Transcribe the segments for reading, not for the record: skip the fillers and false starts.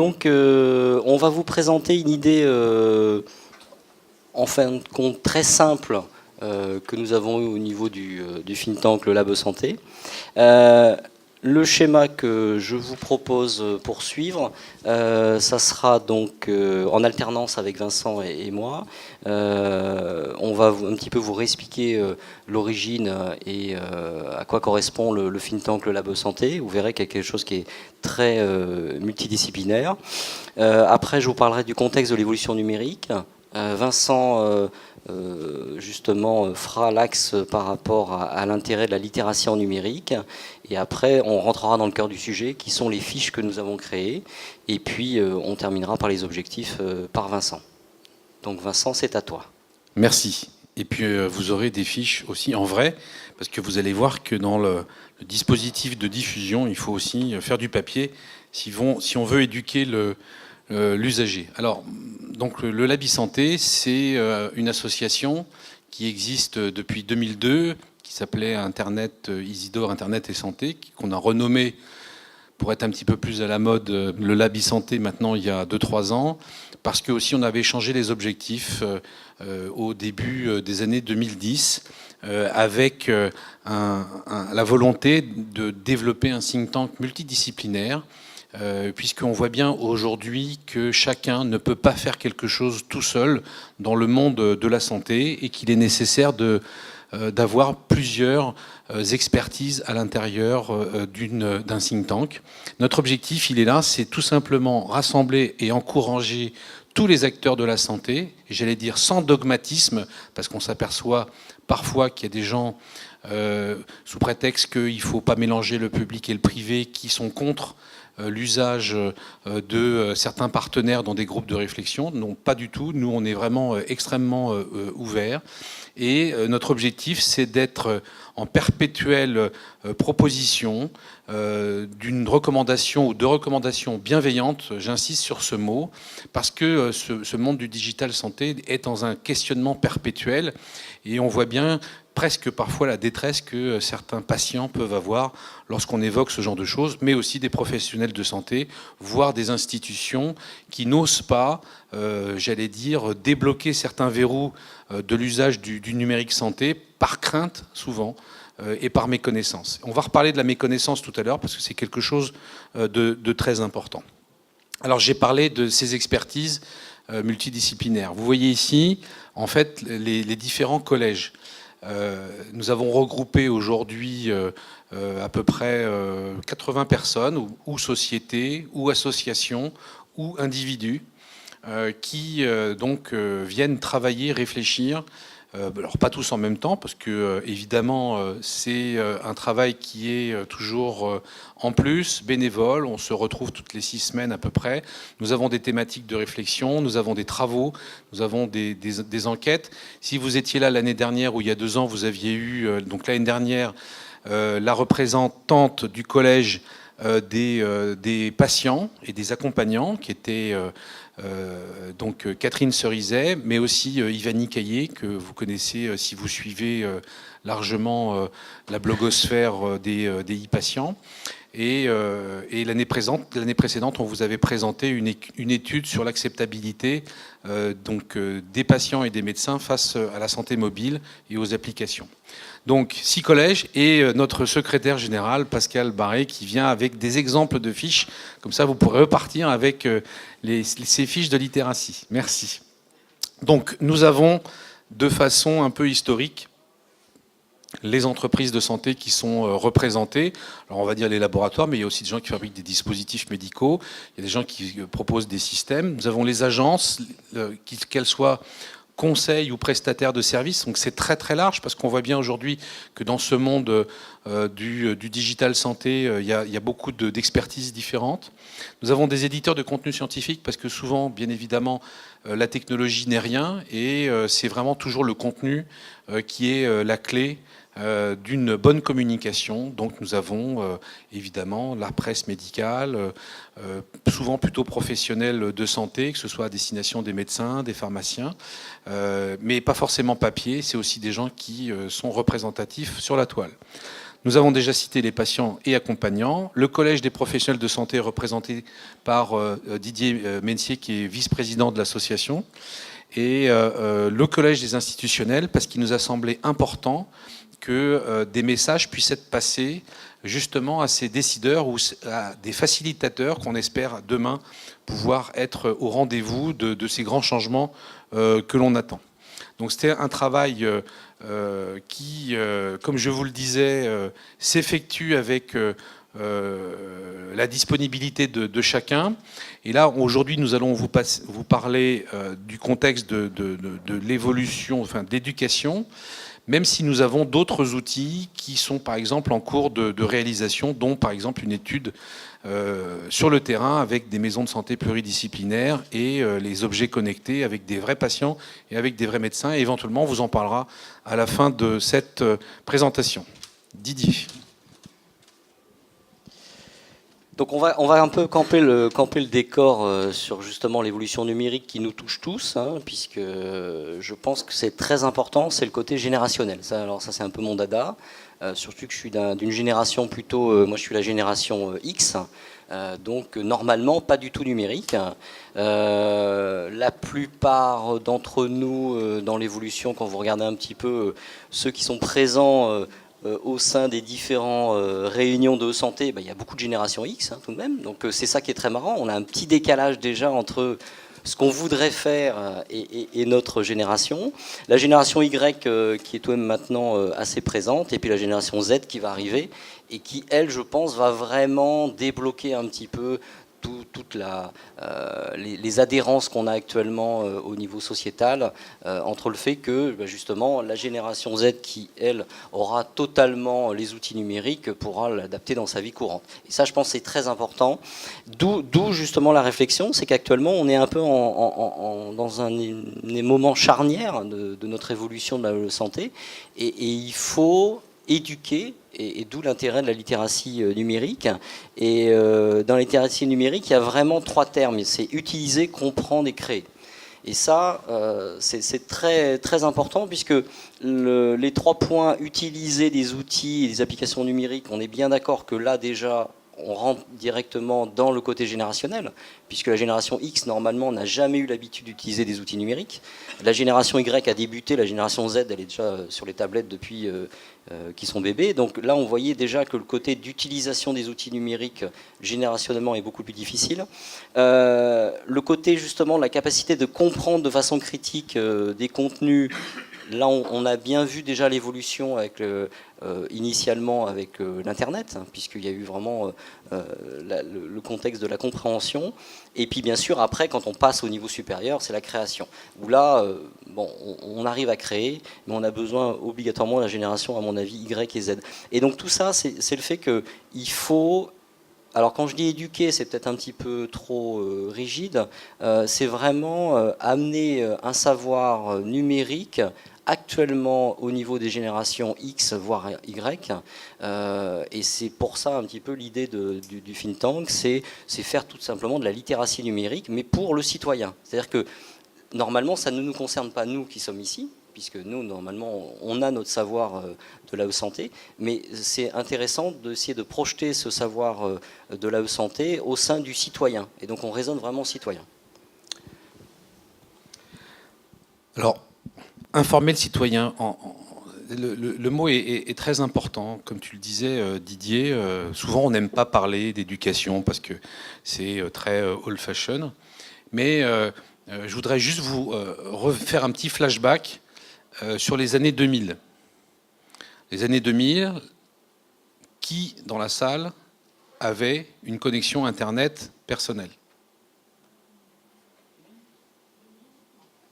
Donc, on va vous présenter une idée, en fin de compte, très simple que nous avons eu au niveau du think tank, le Lab Santé. Le schéma que je vous propose pour suivre, ça sera donc en alternance avec Vincent et moi. On va un petit peu vous réexpliquer l'origine et à quoi correspond le think tank, le Lab Santé. Vous verrez qu'il y a quelque chose qui est très multidisciplinaire. Après, je vous parlerai du contexte de l'évolution numérique. Vincent justement fera l'axe par rapport à l'intérêt de la littératie en numérique, et après on rentrera dans le cœur du sujet qui sont les fiches que nous avons créées, et puis on terminera par les objectifs par Vincent. Donc Vincent, c'est à toi. Merci. Et puis vous aurez des fiches aussi en vrai, parce que vous allez voir que dans le dispositif de diffusion, il faut aussi faire du papier si on veut éduquer l'usager. Alors, donc le Labi Santé, c'est une association qui existe depuis 2002, qui s'appelait Internet, Isidore Internet et Santé, qu'on a renommé pour être un petit peu plus à la mode, le Labi Santé maintenant il y a 2-3 ans, parce que aussi on avait changé les objectifs au début des années 2010, avec la volonté de développer un think tank multidisciplinaire, puisqu'on voit bien aujourd'hui que chacun ne peut pas faire quelque chose tout seul dans le monde de la santé, et qu'il est nécessaire d'avoir plusieurs expertises à l'intérieur d'un think tank. Notre objectif, il est là, c'est tout simplement rassembler et encourager tous les acteurs de la santé, et j'allais dire sans dogmatisme, parce qu'on s'aperçoit parfois qu'il y a des gens, sous prétexte qu'il ne faut pas mélanger le public et le privé, qui sont contre l'usage de certains partenaires dans des groupes de réflexion. Non, pas du tout. Nous, on est vraiment extrêmement ouverts. Et notre objectif, c'est d'être en perpétuelle proposition d'une recommandation ou de recommandations bienveillantes. J'insiste sur ce mot, parce que ce monde du digital santé est dans un questionnement perpétuel, et on voit bien presque parfois la détresse que certains patients peuvent avoir lorsqu'on évoque ce genre de choses, mais aussi des professionnels de santé, voire des institutions qui n'osent pas, j'allais dire, débloquer certains verrous de l'usage du numérique santé, par crainte souvent, et par méconnaissance. On va reparler de la méconnaissance tout à l'heure, parce que c'est quelque chose de très important. Alors j'ai parlé de ces expertises multidisciplinaires. Vous voyez ici, en fait, les différents collèges. Nous avons regroupé aujourd'hui à peu près 80 personnes, ou sociétés, ou associations, ou individus, qui donc viennent travailler, réfléchir. Alors pas tous en même temps, parce que évidemment c'est un travail qui est toujours en plus, bénévole. On se retrouve toutes les 6 semaines à peu près. Nous avons des thématiques de réflexion, nous avons des travaux, nous avons des enquêtes. Si vous étiez là l'année dernière, ou il y a 2 ans, vous aviez eu, donc l'année dernière, la représentante du collège des patients et des accompagnants, qui étaient donc Catherine Cerizet, mais aussi Ivani Caillé, que vous connaissez si vous suivez largement la blogosphère des e-patients. Et l'année précédente, on vous avait présenté une étude sur l'acceptabilité donc des patients et des médecins face à la santé mobile et aux applications. Donc 6 collèges, et notre secrétaire général, Pascal Barré, qui vient avec des exemples de fiches. Comme ça, vous pourrez repartir avec ces fiches de littératie. Merci. Donc nous avons, de façon un peu historique, les entreprises de santé qui sont représentées. Alors on va dire les laboratoires, mais il y a aussi des gens qui fabriquent des dispositifs médicaux, il y a des gens qui proposent des systèmes. Nous avons les agences, qu'elles soient conseils ou prestataires de services. Donc c'est très très large, parce qu'on voit bien aujourd'hui que dans ce monde du digital santé, il y a beaucoup d'expertises différentes. Nous avons des éditeurs de contenu scientifique, parce que souvent, bien évidemment, la technologie n'est rien, et c'est vraiment toujours le contenu qui est la clé d'une bonne communication. Donc nous avons évidemment la presse médicale, souvent plutôt professionnelle de santé, que ce soit à destination des médecins, des pharmaciens, mais pas forcément papier, c'est aussi des gens qui sont représentatifs sur la toile. Nous avons déjà cité les patients et accompagnants. Le collège des professionnels de santé représenté par Didier Mencier, qui est vice-président de l'association. Et le collège des institutionnels, parce qu'il nous a semblé important que des messages puissent être passés justement à ces décideurs ou à des facilitateurs qu'on espère demain pouvoir être au rendez-vous de ces grands changements que l'on attend. Donc c'était un travail qui, comme je vous le disais, s'effectue avec la disponibilité de chacun. Et là, aujourd'hui, nous allons vous parler du contexte de l'évolution, enfin d'éducation, même si nous avons d'autres outils qui sont, par exemple, en cours de réalisation, dont, par exemple, une étude sur le terrain avec des maisons de santé pluridisciplinaires et les objets connectés avec des vrais patients et avec des vrais médecins. Et éventuellement, on vous en parlera à la fin de cette présentation. Didier. Donc on va un peu camper le décor sur justement l'évolution numérique qui nous touche tous, hein, puisque je pense que c'est très important, c'est le côté générationnel. Alors ça c'est un peu mon dada, surtout que je suis d'une génération plutôt, moi je suis la génération X, donc normalement pas du tout numérique. La plupart d'entre nous dans l'évolution, quand vous regardez un petit peu ceux qui sont présents au sein des différentes réunions de santé, il y a beaucoup de génération X tout de même, donc c'est ça qui est très marrant. On a un petit décalage déjà entre ce qu'on voudrait faire et notre génération. La génération Y qui est tout de même maintenant assez présente, et puis la génération Z qui va arriver et qui, elle, je pense, va vraiment débloquer un petit peu toutes les adhérences qu'on a actuellement au niveau sociétal entre le fait que justement la génération Z qui, elle, aura totalement les outils numériques pourra l'adapter dans sa vie courante. Et ça, je pense, c'est très important. D'où justement la réflexion, c'est qu'actuellement, on est un peu dans un moment charnière de notre évolution de la santé et il faut éduquer, et d'où l'intérêt de la littératie numérique. Et dans la littératie numérique, il y a vraiment 3 termes. C'est utiliser, comprendre et créer. Et ça, c'est très, très important, puisque les 3 points, utiliser des outils et des applications numériques, on est bien d'accord que là déjà, on rentre directement dans le côté générationnel, puisque la génération X, normalement, n'a jamais eu l'habitude d'utiliser des outils numériques. La génération Y a débuté, la génération Z, elle est déjà sur les tablettes depuis qu'ils sont bébés. Donc là, on voyait déjà que le côté d'utilisation des outils numériques générationnellement est beaucoup plus difficile. Le côté, justement, la capacité de comprendre de façon critique des contenus. Là, on a bien vu déjà l'évolution avec initialement avec l'Internet, puisqu'il y a eu vraiment le contexte de la compréhension. Et puis, bien sûr, après, quand on passe au niveau supérieur, c'est la création. Où là, on arrive à créer, mais on a besoin obligatoirement de la génération, à mon avis, Y et Z. Et donc, tout ça, c'est le fait qu'il faut... Alors quand je dis éduquer, c'est peut-être un petit peu trop rigide, c'est vraiment amener un savoir numérique actuellement au niveau des générations X, voire Y, et c'est pour ça un petit peu l'idée du think tank, c'est faire tout simplement de la littératie numérique, mais pour le citoyen. C'est-à-dire que normalement, ça ne nous concerne pas nous qui sommes ici, puisque nous, normalement, on a notre savoir de la santé, mais c'est intéressant d'essayer de projeter ce savoir de la santé au sein du citoyen. Et donc, on raisonne vraiment citoyen. Alors, informer le citoyen, le mot est très important. Comme tu le disais, Didier, souvent, on n'aime pas parler d'éducation parce que c'est très old-fashion. Mais je voudrais juste vous refaire un petit flashback sur les années 2000. Les années 2000, qui dans la salle avait une connexion Internet personnelle?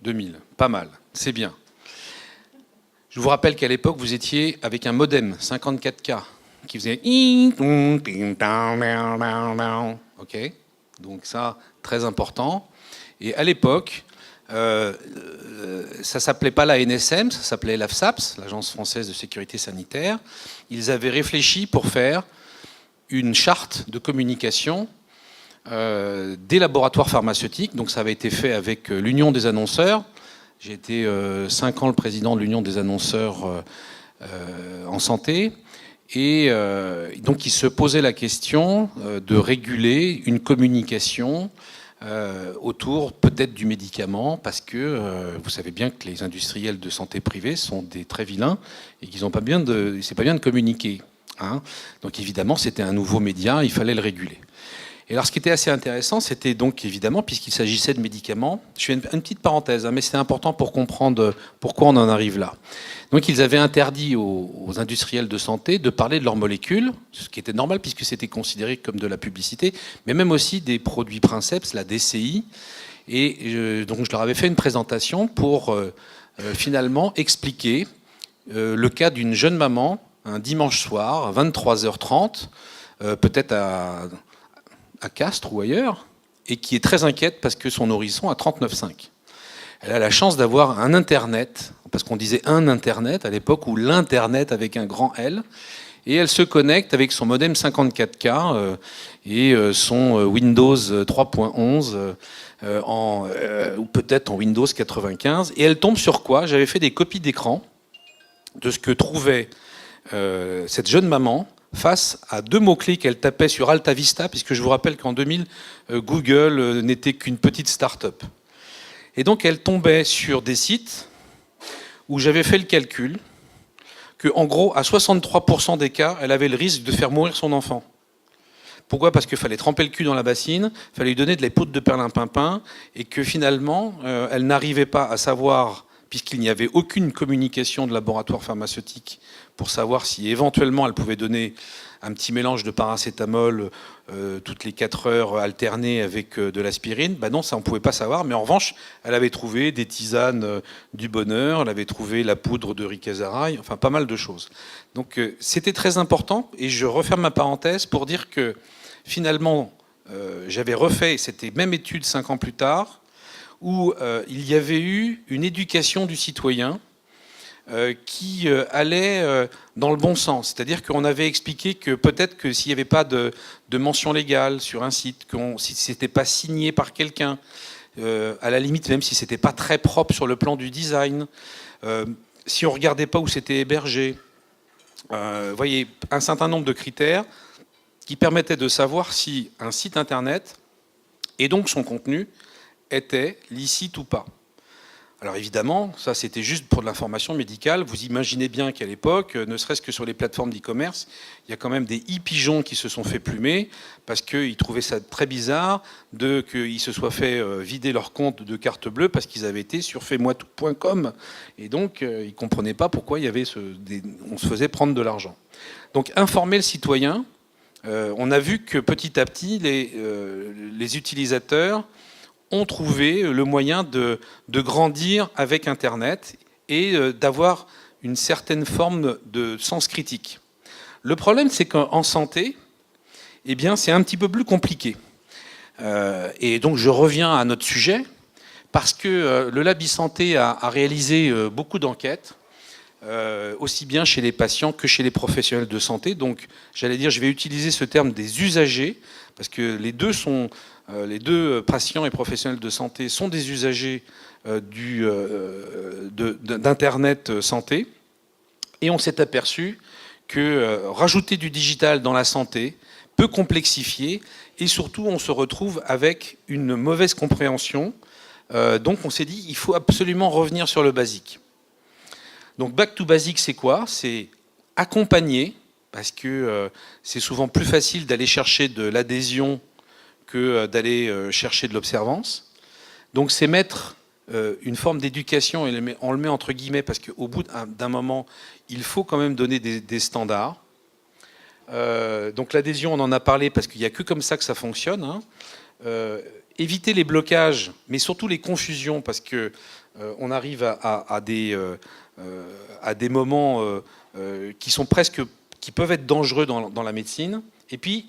2000, pas mal, c'est bien. Je vous rappelle qu'à l'époque, vous étiez avec un modem 54K qui faisait... Ok, donc ça, très important. Et à l'époque... ça s'appelait pas la NSM, ça s'appelait l'AFSAPS, l'Agence française de sécurité sanitaire. Ils avaient réfléchi pour faire une charte de communication des laboratoires pharmaceutiques. Donc ça avait été fait avec l'Union des annonceurs. J'ai été 5 ans le président de l'Union des annonceurs en santé. Et donc il se posait la question de réguler une communication autour peut-être du médicament, parce que vous savez bien que les industriels de santé privée sont des très vilains et qu'ils n'ont pas bien c'est pas bien de communiquer. Hein. Donc évidemment, c'était un nouveau média, il fallait le réguler. Et alors ce qui était assez intéressant, c'était donc évidemment, puisqu'il s'agissait de médicaments, je fais une petite parenthèse, hein, mais c'est important pour comprendre pourquoi on en arrive là. Donc ils avaient interdit aux industriels de santé de parler de leurs molécules, ce qui était normal puisque c'était considéré comme de la publicité, mais même aussi des produits Princeps, la DCI. Et donc je leur avais fait une présentation pour finalement expliquer le cas d'une jeune maman, un dimanche soir, à 23h30, peut-être à Castres ou ailleurs, et qui est très inquiète parce que son nourrisson a 39,5. Elle a la chance d'avoir un Internet, parce qu'on disait un Internet à l'époque, ou l'Internet avec un grand L, et elle se connecte avec son modem 54K et son Windows 3.11, ou peut-être en Windows 95, et elle tombe sur quoi? J'avais fait des copies d'écran de ce que trouvait cette jeune maman face à 2 mots-clés qu'elle tapait sur Alta Vista, puisque je vous rappelle qu'en 2000, Google n'était qu'une petite start-up. Et donc elle tombait sur des sites où j'avais fait le calcul qu'en gros, à 63% des cas, elle avait le risque de faire mourir son enfant. Pourquoi? Parce qu'il fallait tremper le cul dans la bassine, il fallait lui donner de la poudre de perlimpinpin, et que finalement, elle n'arrivait pas à savoir, puisqu'il n'y avait aucune communication de laboratoire pharmaceutique pour savoir si éventuellement elle pouvait donner un petit mélange de paracétamol toutes les 4 heures alterné avec de l'aspirine. Ben non, ça on ne pouvait pas savoir, mais en revanche, elle avait trouvé des tisanes du bonheur, elle avait trouvé la poudre de Ricazaraï, enfin pas mal de choses. Donc c'était très important, et je referme ma parenthèse pour dire que finalement, j'avais refait cette même étude 5 ans plus tard, où il y avait eu une éducation du citoyen qui allait dans le bon sens. C'est-à-dire qu'on avait expliqué que peut-être que s'il n'y avait pas de mention légale sur un site, si ce n'était pas signé par quelqu'un, à la limite même si ce n'était pas très propre sur le plan du design, si on ne regardait pas où c'était hébergé, voyez, un certain nombre de critères qui permettaient de savoir si un site internet, et donc son contenu, était licite ou pas. Alors évidemment, ça c'était juste pour de l'information médicale. Vous imaginez bien qu'à l'époque, ne serait-ce que sur les plateformes d'e-commerce, il y a quand même des e-pigeons qui se sont fait plumer parce qu'ils trouvaient ça très bizarre qu'ils se soient fait vider leur compte de carte bleue parce qu'ils avaient été sur faitmoitout.com. Et donc, ils ne comprenaient pas pourquoi il y avait on se faisait prendre de l'argent. Donc informer le citoyen, on a vu que petit à petit, les utilisateurs ont trouvé le moyen de grandir avec Internet et d'avoir une certaine forme de sens critique. Le problème, c'est qu'en santé, eh bien, c'est un petit peu plus compliqué. Et donc, je reviens à notre sujet, parce que le Lab e-Santé a réalisé beaucoup d'enquêtes, aussi bien chez les patients que chez les professionnels de santé. Donc, j'allais dire, je vais utiliser ce terme des usagers, parce que les deux patients et professionnels de santé sont des usagers d'Internet santé. Et on s'est aperçu que rajouter du digital dans la santé peut complexifier, et surtout on se retrouve avec une mauvaise compréhension. Donc on s'est dit, il faut absolument revenir sur le basique. Donc back to basic, c'est quoi? C'est accompagner, parce que c'est souvent plus facile d'aller chercher de l'adhésion que d'aller chercher de l'observance. Donc c'est mettre une forme d'éducation, et on le met entre guillemets, parce qu'au bout d'un moment, il faut quand même donner des standards. Donc l'adhésion, on en a parlé, parce qu'il n'y a que comme ça que ça fonctionne. Hein. Éviter les blocages, mais surtout les confusions, parce que on arrive à des moments qui peuvent être dangereux dans la médecine. Et puis,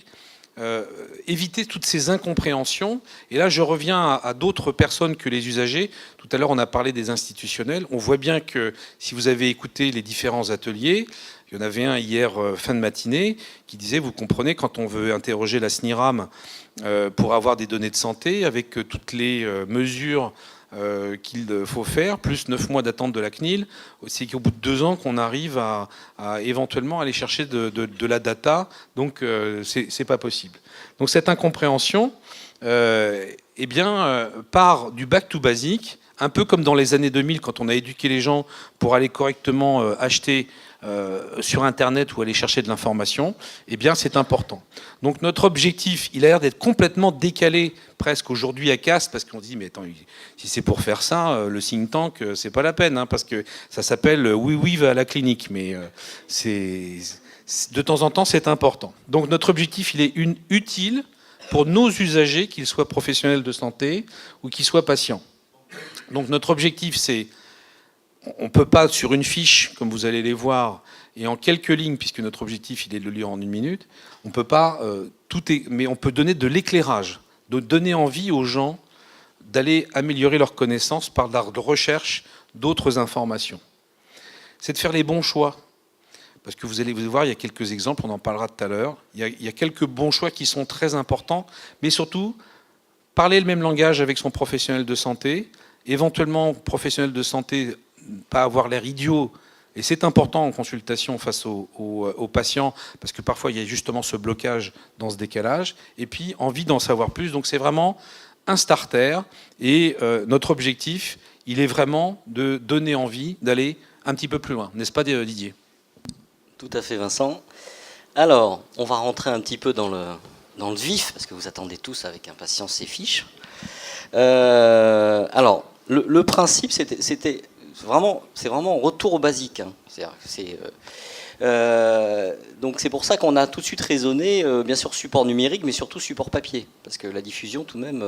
éviter toutes ces incompréhensions. Et là, je reviens à d'autres personnes que les usagers. Tout à l'heure, on a parlé des institutionnels. On voit bien que si vous avez écouté les différents ateliers, il y en avait un hier, fin de matinée, qui disait, vous comprenez, quand on veut interroger la SNIRAM pour avoir des données de santé, avec toutes les mesures qu'il faut faire, plus 9 mois d'attente de la CNIL. C'est qu'au bout de 2 ans qu'on arrive à éventuellement aller chercher de la data, donc c'est pas possible. Donc cette incompréhension part du back to basic, un peu comme dans les années 2000 quand on a éduqué les gens pour aller correctement acheter sur Internet ou aller chercher de l'information, eh bien c'est important. Donc notre objectif, il a l'air d'être complètement décalé presque aujourd'hui à CAST, parce qu'on se dit mais attends, si c'est pour faire ça, le think tank, c'est pas la peine, hein, parce que ça s'appelle oui va à la clinique, mais de temps en temps c'est important. Donc notre objectif, il est utile pour nos usagers, qu'ils soient professionnels de santé ou qu'ils soient patients. Donc notre objectif, c'est, on ne peut pas sur une fiche, comme vous allez les voir, et en quelques lignes, puisque notre objectif il est de le lire en 1 minute, on peut pas mais on peut donner de l'éclairage, de donner envie aux gens d'aller améliorer leurs connaissances par la recherche d'autres informations. C'est de faire les bons choix. Parce que vous allez voir, il y a quelques exemples, on en parlera tout à l'heure. Il y a quelques bons choix qui sont très importants, mais surtout, parler le même langage avec son professionnel de santé, éventuellement, professionnel de santé, pas avoir l'air idiot, et c'est important en consultation face aux patients, parce que parfois il y a justement ce blocage dans ce décalage, et puis envie d'en savoir plus. Donc c'est vraiment un starter, et notre objectif, il est vraiment de donner envie d'aller un petit peu plus loin, n'est-ce pas Didier ? Tout à fait, Vincent. Alors, on va rentrer un petit peu dans le vif, parce que vous attendez tous avec impatience ces fiches. Alors, le principe, c'est vraiment retour au basique. Hein. Donc c'est pour ça qu'on a tout de suite raisonné, bien sûr support numérique, mais surtout support papier, parce que la diffusion tout de même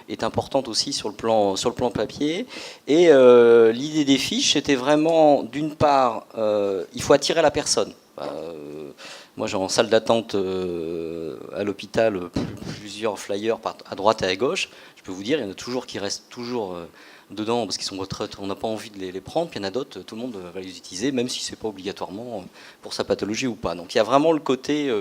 est importante aussi sur le plan papier. Et l'idée des fiches, c'était vraiment, d'une part, il faut attirer la personne. Moi, j'ai en salle d'attente à l'hôpital plusieurs flyers à droite et à gauche. Je peux vous dire, il y en a toujours qui restent toujours dedans parce qu'ils sont retraités, on n'a pas envie de les prendre, puis il y en a d'autres, tout le monde va les utiliser, même si c'est pas obligatoirement pour sa pathologie ou pas. Donc il y a vraiment le côté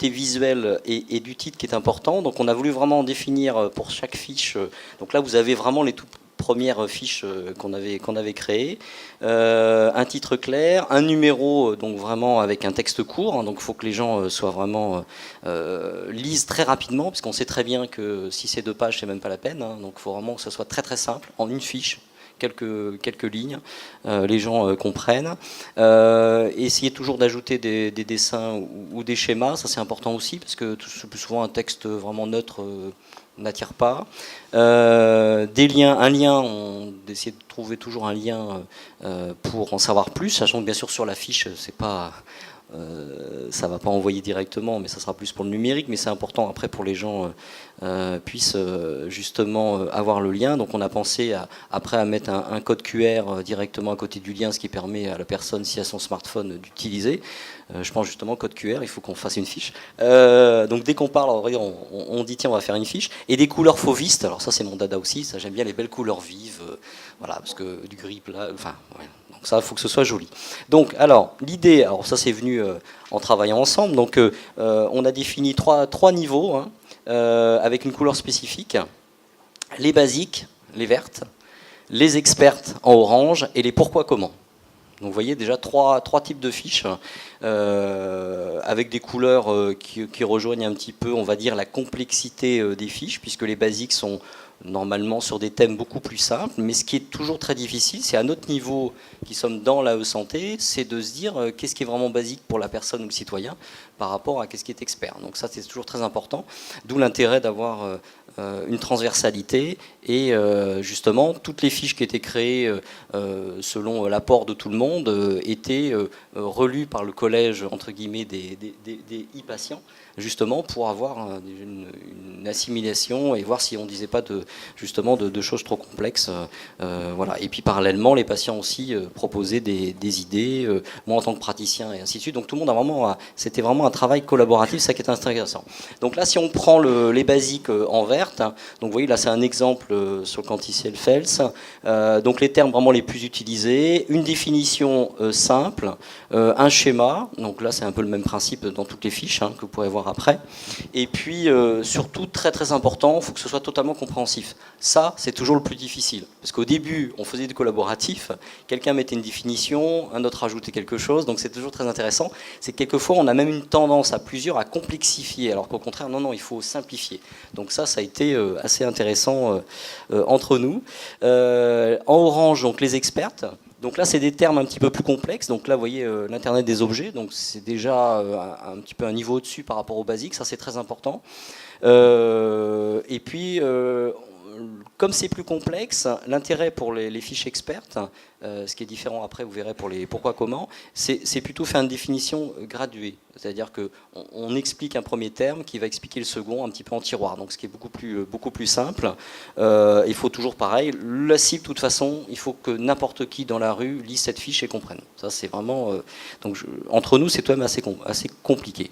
visuel et du titre qui est important. Donc on a voulu vraiment définir pour chaque fiche. Donc là vous avez vraiment les toutes premières fiches qu'on avait créées, un titre clair, un numéro donc vraiment avec un texte court, hein, donc il faut que les gens soient vraiment lisent très rapidement, parce qu'on sait très bien que si c'est 2 pages c'est même pas la peine, hein, donc il faut vraiment que ce soit très très simple, en une fiche, quelques lignes, les gens comprennent. Essayez toujours d'ajouter des dessins ou des schémas, ça c'est important aussi, parce que plus souvent un texte vraiment neutre n'attire pas. Des liens, on essaie de trouver toujours un lien pour en savoir plus, sachant que bien sûr sur la fiche, c'est pas, ça va pas envoyer directement, mais ça sera plus pour le numérique, mais c'est important après pour les gens puissent justement avoir le lien. Donc on a pensé après à mettre un code QR directement à côté du lien, ce qui permet à la personne, si elle a son smartphone, d'utiliser. Je pense justement code QR, il faut qu'on fasse une fiche. Donc dès qu'on parle, on dit tiens on va faire une fiche. Et des couleurs fauvistes, alors ça c'est mon dada aussi, ça j'aime bien les belles couleurs vives, voilà, parce que du gris plat, enfin ouais. Donc ça il faut que ce soit joli. Donc alors l'idée, alors ça c'est venu en travaillant ensemble, donc on a défini trois niveaux, hein, avec une couleur spécifique, les basiques, les vertes, les expertes en orange et les pourquoi comment. Donc vous voyez déjà trois types de fiches avec des couleurs qui rejoignent un petit peu, on va dire, la complexité des fiches, puisque les basiques sont normalement sur des thèmes beaucoup plus simples, mais ce qui est toujours très difficile, c'est à notre niveau qui sommes dans la e-santé, c'est de se dire qu'est-ce qui est vraiment basique pour la personne ou le citoyen par rapport à qu'est-ce qui est expert. Donc ça c'est toujours très important, d'où l'intérêt d'avoir une transversalité et justement toutes les fiches qui étaient créées selon l'apport de tout le monde étaient relues par le collège entre guillemets des e-patients, justement pour avoir une assimilation et voir si on ne disait pas de choses trop complexes. Voilà. Et puis parallèlement, les patients aussi proposaient des idées, moi en tant que praticien et ainsi de suite. Donc tout le monde c'était vraiment un travail collaboratif, ça qui est intéressant. Donc là, si on prend les basiques en verte, hein, donc vous voyez là c'est un exemple sur le quanticiel Fels. Donc les termes vraiment les plus utilisés, une définition simple, un schéma. Donc là c'est un peu le même principe dans toutes les fiches, hein, que vous pourrez voir voir après. Et puis, surtout, très très important, il faut que ce soit totalement compréhensif. Ça, c'est toujours le plus difficile. Parce qu'au début, on faisait du collaboratif, quelqu'un mettait une définition, un autre rajoutait quelque chose, donc c'est toujours très intéressant. C'est que quelquefois, on a même une tendance à plusieurs à complexifier, alors qu'au contraire, non, il faut simplifier. Donc ça a été assez intéressant entre nous. En orange, donc les expertes. Donc là, c'est des termes un petit peu plus complexes. Donc là, vous voyez l'Internet des objets. Donc c'est déjà un petit peu un niveau au-dessus par rapport au basique. Ça, c'est très important. Et puis, comme c'est plus complexe, l'intérêt pour les fiches expertes, ce qui est différent après, vous verrez pour les pourquoi, comment, c'est plutôt faire une définition graduée. C'est-à-dire qu'on explique un premier terme qui va expliquer le second un petit peu en tiroir. Donc ce qui est beaucoup plus simple. Il faut toujours pareil. La cible, de toute façon, il faut que n'importe qui dans la rue lise cette fiche et comprenne. Ça, c'est vraiment... entre nous, c'est quand même assez compliqué.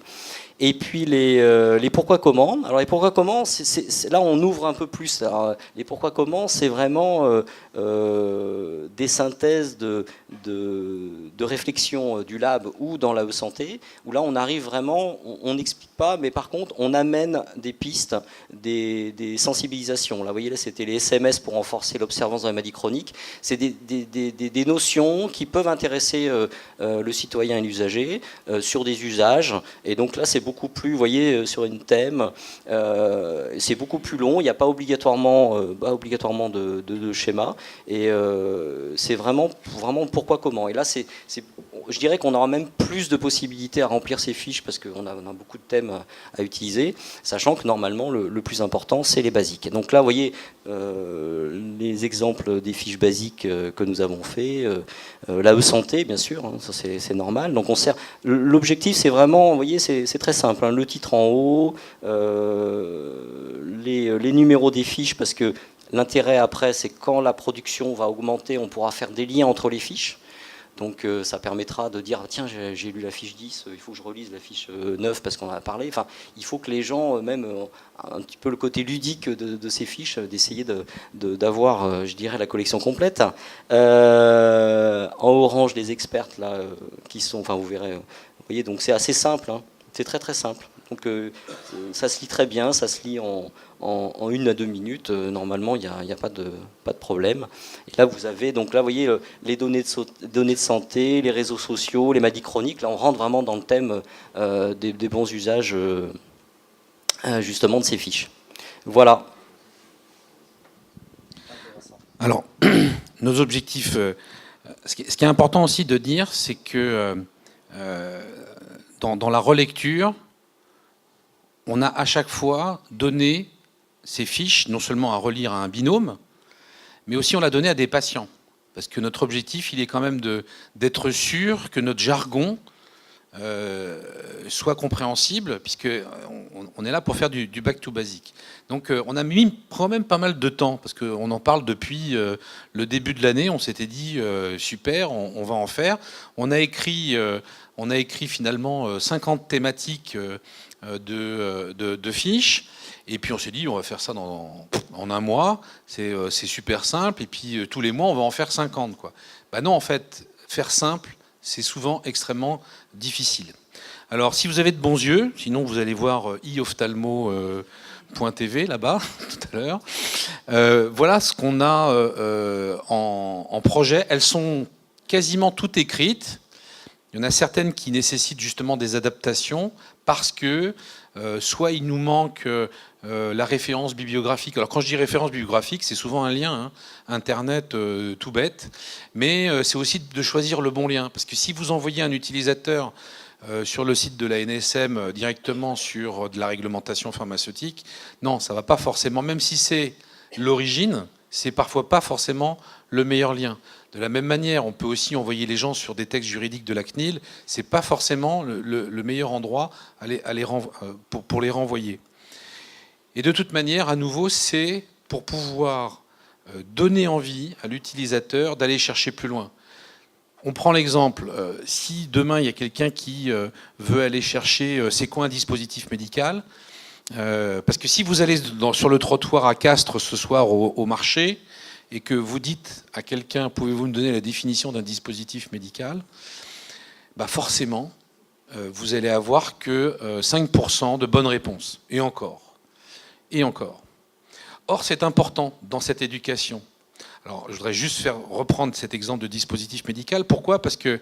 Et puis les pourquoi comment. Alors les pourquoi comment, là on ouvre un peu plus. Alors, les pourquoi comment, c'est vraiment des synthèses de réflexion du lab ou dans la santé, où là on arrive vraiment, on n'explique pas, mais par contre on amène des pistes, des sensibilisations. Là vous voyez, là c'était les SMS pour renforcer l'observance dans les maladies chroniques. C'est des notions qui peuvent intéresser le citoyen et l'usager sur des usages. Et donc là c'est beaucoup plus, vous voyez, sur une thème, c'est beaucoup plus long, il n'y a pas obligatoirement de schéma, et c'est vraiment pourquoi comment. Et là, je dirais qu'on aura même plus de possibilités à remplir ces fiches, parce qu'on a beaucoup de thèmes à utiliser, sachant que normalement, le plus important, c'est les basiques. Et donc là, vous voyez les exemples des fiches basiques que nous avons fait, la e-santé, bien sûr, hein, ça c'est normal. Donc l'objectif, c'est vraiment, vous voyez, c'est très simple, hein, le titre en haut, les numéros des fiches, parce que l'intérêt après, c'est quand la production va augmenter, on pourra faire des liens entre les fiches. Donc ça permettra de dire, tiens, j'ai lu la fiche 10, il faut que je relise la fiche 9 parce qu'on en a parlé. Enfin, il faut que les gens, même un petit peu le côté ludique de ces fiches, d'essayer d'avoir, je dirais, la collection complète. En orange, les expertes, là, qui sont, enfin, vous verrez, vous voyez, donc c'est assez simple, hein, c'est très très simple. Donc ça se lit très bien, ça se lit en 1 à 2 minutes. Normalement, il n'y a pas de problème. Et là, vous avez, donc là, vous voyez, les données de santé, les réseaux sociaux, les maladies chroniques. Là, on rentre vraiment dans le thème des bons usages, justement, de ces fiches. Voilà. Alors, nos objectifs, ce qui est important aussi de dire, c'est que dans la relecture, on a à chaque fois donné ces fiches, non seulement à relire à un binôme, mais aussi on l'a donné à des patients. Parce que notre objectif, il est quand même d'être sûr que notre jargon soit compréhensible, puisqu'on est là pour faire du back to basic. Donc on a mis quand même pas mal de temps, parce qu'on en parle depuis le début de l'année. On s'était dit, super, on va en faire. On a écrit finalement 50 thématiques de fiches. Et puis on s'est dit, on va faire ça en un mois, c'est super simple, et puis tous les mois, on va en faire 50. Quoi. Ben non, en fait, faire simple, c'est souvent extrêmement difficile. Alors, si vous avez de bons yeux, sinon vous allez voir iophthalmo.tv là-bas, tout à l'heure. Voilà ce qu'on a en projet. Elles sont quasiment toutes écrites. Il y en a certaines qui nécessitent justement des adaptations parce que soit il nous manque la référence bibliographique. Alors quand je dis référence bibliographique, c'est souvent un lien, hein, Internet tout bête, mais c'est aussi de choisir le bon lien. Parce que si vous envoyez un utilisateur sur le site de la NSM directement sur de la réglementation pharmaceutique, non, ça ne va pas forcément, même si c'est l'origine, c'est parfois pas forcément le meilleur lien. De la même manière, on peut aussi envoyer les gens sur des textes juridiques de la CNIL. C'est pas forcément le meilleur endroit pour les renvoyer. Et de toute manière, à nouveau, c'est pour pouvoir donner envie à l'utilisateur d'aller chercher plus loin. On prend l'exemple, si demain il y a quelqu'un qui veut aller chercher c'est quoi un dispositif médical, parce que si vous allez sur le trottoir à Castres ce soir au marché, et que vous dites à quelqu'un, pouvez-vous me donner la définition d'un dispositif médical ? Bah forcément, vous allez avoir que 5% de bonnes réponses. Et encore. Et encore. Or, c'est important dans cette éducation. Alors, je voudrais juste reprendre cet exemple de dispositif médical. Pourquoi ? Parce que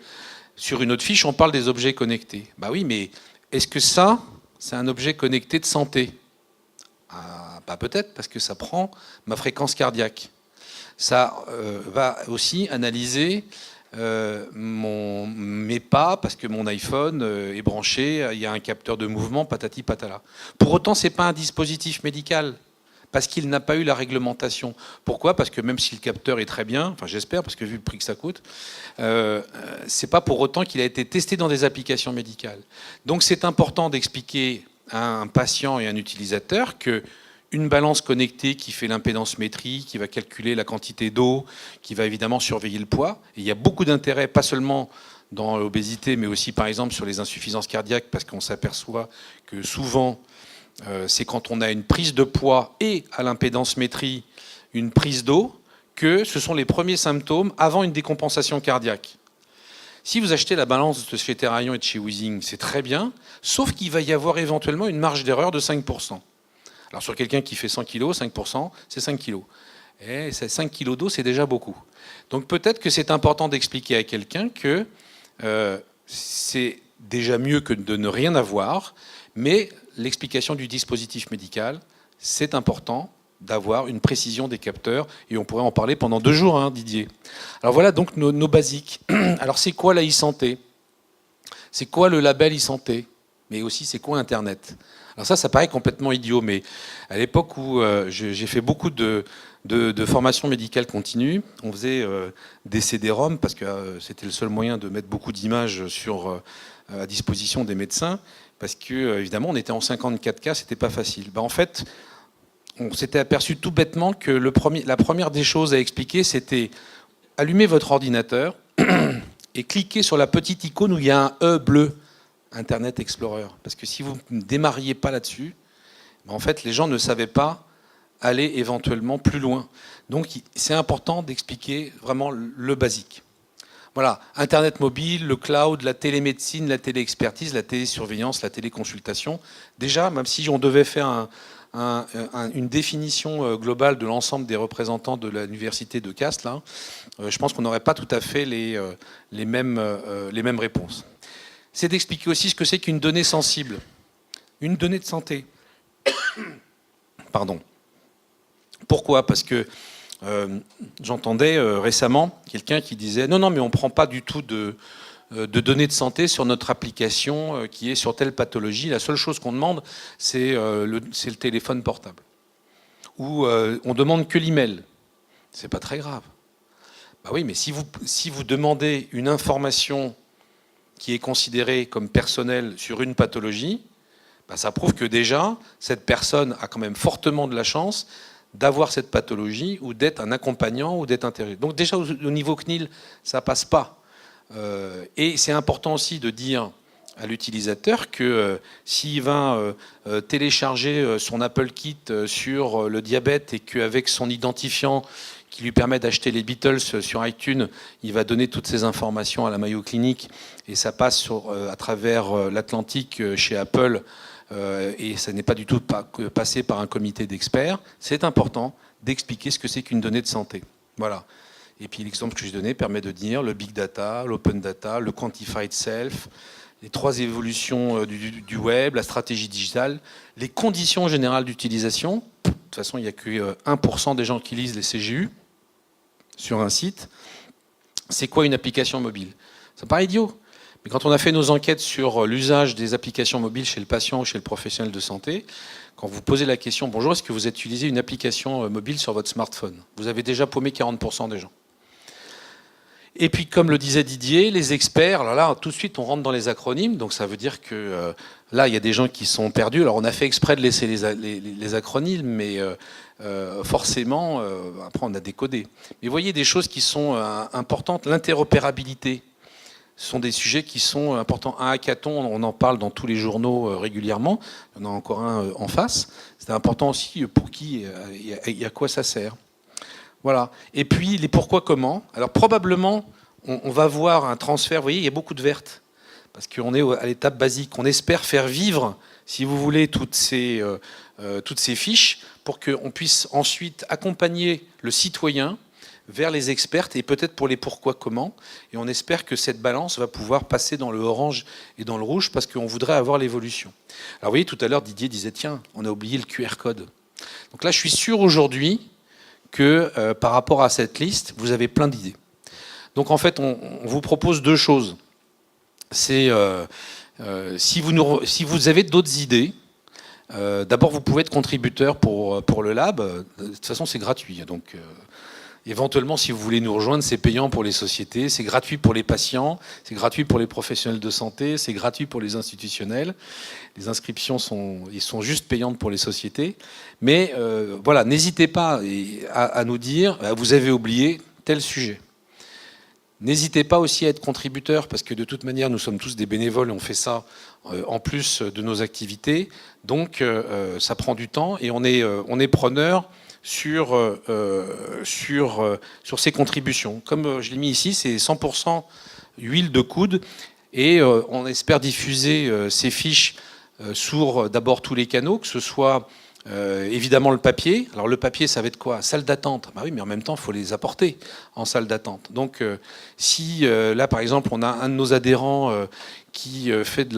sur une autre fiche, on parle des objets connectés. Bah oui, mais est-ce que ça, c'est un objet connecté de santé ? Ah, bah peut-être, parce que ça prend ma fréquence cardiaque. Ça va aussi analyser mes pas, parce que mon iPhone est branché, il y a un capteur de mouvement, patati patala. Pour autant, ce n'est pas un dispositif médical, parce qu'il n'a pas eu la réglementation. Pourquoi ? Parce que même si le capteur est très bien, enfin j'espère, parce que vu le prix que ça coûte, c'est pas pour autant qu'il a été testé dans des applications médicales. Donc c'est important d'expliquer à un patient et un utilisateur que une balance connectée qui fait l'impédance-métrie, qui va calculer la quantité d'eau, qui va évidemment surveiller le poids. Et il y a beaucoup d'intérêt, pas seulement dans l'obésité, mais aussi par exemple sur les insuffisances cardiaques, parce qu'on s'aperçoit que souvent, c'est quand on a une prise de poids et à l'impédance-métrie, une prise d'eau, que ce sont les premiers symptômes avant une décompensation cardiaque. Si vous achetez la balance de chez Terraillon et de chez Weezing, c'est très bien, sauf qu'il va y avoir éventuellement une marge d'erreur de 5%. Alors sur quelqu'un qui fait 100 kg, 5%, c'est 5 kg. Et 5 kg d'eau, c'est déjà beaucoup. Donc peut-être que c'est important d'expliquer à quelqu'un que c'est déjà mieux que de ne rien avoir, mais l'explication du dispositif médical, c'est important d'avoir une précision des capteurs, et on pourrait en parler pendant 2 jours, hein, Didier. Alors voilà donc nos basiques. Alors c'est quoi la e-santé ? C'est quoi le label e-santé ? Mais aussi c'est quoi Internet ? Alors ça paraît complètement idiot, mais à l'époque où j'ai fait beaucoup de formation médicale continue, on faisait des CD-ROM, parce que c'était le seul moyen de mettre beaucoup d'images à disposition des médecins, parce que évidemment on était en 54K, c'était pas facile. En fait, on s'était aperçu tout bêtement que la première des choses à expliquer, c'était allumer votre ordinateur et cliquer sur la petite icône où il y a un E bleu, Internet Explorer. Parce que si vous ne démarriez pas là-dessus, en fait, les gens ne savaient pas aller éventuellement plus loin. Donc, c'est important d'expliquer vraiment le basique. Voilà, Internet mobile, le cloud, la télémédecine, la téléexpertise, la télésurveillance, la téléconsultation. Déjà, même si on devait faire une définition globale de l'ensemble des représentants de l'université de Castres, là, je pense qu'on n'aurait pas tout à fait les mêmes réponses. C'est d'expliquer aussi ce que c'est qu'une donnée sensible, une donnée de santé. Pardon. Pourquoi ? Parce que j'entendais récemment quelqu'un qui disait « Non, mais on ne prend pas du tout de données de santé sur notre application qui est sur telle pathologie. La seule chose qu'on demande, c'est le téléphone portable. Ou on demande que l'email. C'est pas très grave. » Bah oui, mais si vous demandez une information qui est considéré comme personnel sur une pathologie, ça prouve que déjà, cette personne a quand même fortement de la chance d'avoir cette pathologie ou d'être un accompagnant ou d'être intéressé. Donc déjà, au niveau CNIL, ça passe pas. Et c'est important aussi de dire à l'utilisateur que s'il va télécharger son Apple Kit sur le diabète et qu'avec son identifiant qui lui permet d'acheter les Beatles sur iTunes, il va donner toutes ces informations à la Mayo Clinic et ça passe à travers l'Atlantique chez Apple et ça n'est pas du tout passé par un comité d'experts. C'est important d'expliquer ce que c'est qu'une donnée de santé. Voilà. Et puis l'exemple que j'ai donné permet de dire le big data, l'open data, le quantified self, les 3 évolutions du web, la stratégie digitale, les conditions générales d'utilisation. De toute façon, il n'y a que 1% des gens qui lisent les CGU sur un site. C'est quoi une application mobile ? Ça paraît idiot. Mais quand on a fait nos enquêtes sur l'usage des applications mobiles chez le patient ou chez le professionnel de santé, quand vous posez la question « Bonjour, est-ce que vous utilisez une application mobile sur votre smartphone ?» Vous avez déjà paumé 40% des gens. Et puis, comme le disait Didier, les experts, alors là, tout de suite, on rentre dans les acronymes, donc ça veut dire que là, il y a des gens qui sont perdus. Alors, on a fait exprès de laisser les acronymes, mais forcément, après, on a décodé. Mais vous voyez des choses qui sont importantes. L'interopérabilité, ce sont des sujets qui sont importants. Un hackathon, on en parle dans tous les journaux régulièrement. Il y en a encore un en face. C'est important aussi pour qui et à quoi ça sert. Voilà. Et puis, les pourquoi, comment. Alors, probablement, on va voir un transfert. Vous voyez, il y a beaucoup de vertes. parce qu'on est à l'étape basique. On espère faire vivre, si vous voulez, toutes ces fiches pour qu'on puisse ensuite accompagner le citoyen vers les experts et peut-être pour les pourquoi, comment. Et on espère que cette balance va pouvoir passer dans le orange et dans le rouge parce qu'on voudrait avoir l'évolution. Alors vous voyez, tout à l'heure, Didier disait, tiens, on a oublié le QR code. Donc là, je suis sûr aujourd'hui que par rapport à cette liste, vous avez plein d'idées. Donc en fait, on vous propose deux choses. C'est si vous avez d'autres idées, d'abord vous pouvez être contributeur pour le lab. De toute façon, c'est gratuit. Donc éventuellement, si vous voulez nous rejoindre, c'est payant pour les sociétés, c'est gratuit pour les patients, c'est gratuit pour les professionnels de santé, c'est gratuit pour les institutionnels. Les inscriptions sont juste payantes pour les sociétés. Mais voilà, n'hésitez pas à nous dire, vous avez oublié tel sujet. N'hésitez pas aussi à être contributeur, parce que de toute manière, nous sommes tous des bénévoles et on fait ça en plus de nos activités. Donc, ça prend du temps et on est preneur sur ces contributions. Comme je l'ai mis ici, c'est 100% huile de coude et on espère diffuser ces fiches sur d'abord tous les canaux, que ce soit évidemment le papier. Alors le papier, ça va être quoi? Salle d'attente. Bah oui, mais en même temps, il faut les apporter en salle d'attente. Donc si là, par exemple, on a un de nos adhérents qui fait de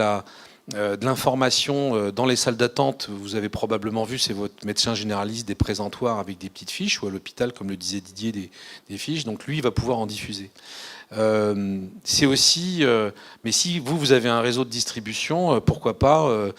l'information dans les salles d'attente, vous avez probablement vu, c'est votre médecin généraliste, des présentoirs avec des petites fiches, ou à l'hôpital, comme le disait Didier, des fiches. Donc lui, il va pouvoir en diffuser. C'est aussi, mais si vous avez un réseau de distribution, pourquoi pas,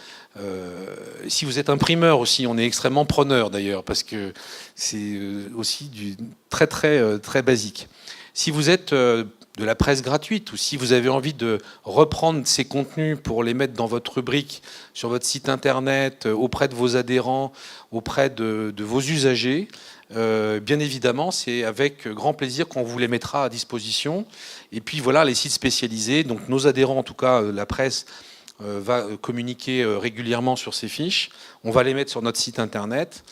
si vous êtes imprimeur aussi, on est extrêmement preneur d'ailleurs, parce que c'est aussi du très très très basique. Si vous êtes de la presse gratuite, ou si vous avez envie de reprendre ces contenus pour les mettre dans votre rubrique, sur votre site internet, auprès de vos adhérents, auprès de vos usagers, bien évidemment, c'est avec grand plaisir qu'on vous les mettra à disposition. Et puis voilà, les sites spécialisés, donc nos adhérents, en tout cas la presse, va communiquer régulièrement sur ces fiches. On va les mettre sur notre site internet.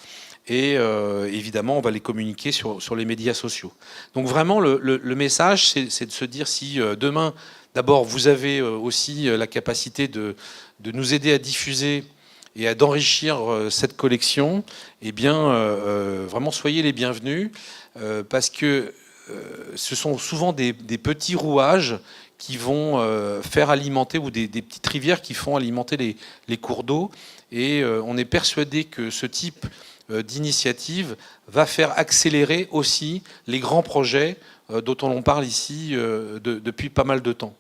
Et évidemment, on va les communiquer sur les médias sociaux. Donc vraiment, le message, c'est de se dire si demain, d'abord, vous avez aussi la capacité de nous aider à diffuser et à d'enrichir cette collection, eh bien, vraiment, soyez les bienvenus, parce que ce sont souvent des petits rouages qui vont faire alimenter, ou des petites rivières qui font alimenter les cours d'eau. Et on est persuadé que ce type d'initiative va faire accélérer aussi les grands projets dont on parle ici depuis pas mal de temps.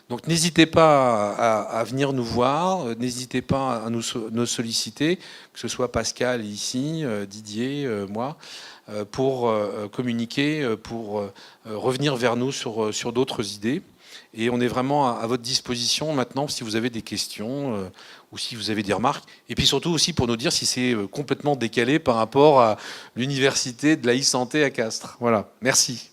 Donc n'hésitez pas à venir nous voir, n'hésitez pas à nous solliciter, que ce soit Pascal ici, Didier, moi, pour communiquer, pour revenir vers nous sur d'autres idées. Et on est vraiment à votre disposition maintenant si vous avez des questions ou si vous avez des remarques. Et puis surtout aussi pour nous dire si c'est complètement décalé par rapport à l'université de la e-santé à Castres. Voilà, merci.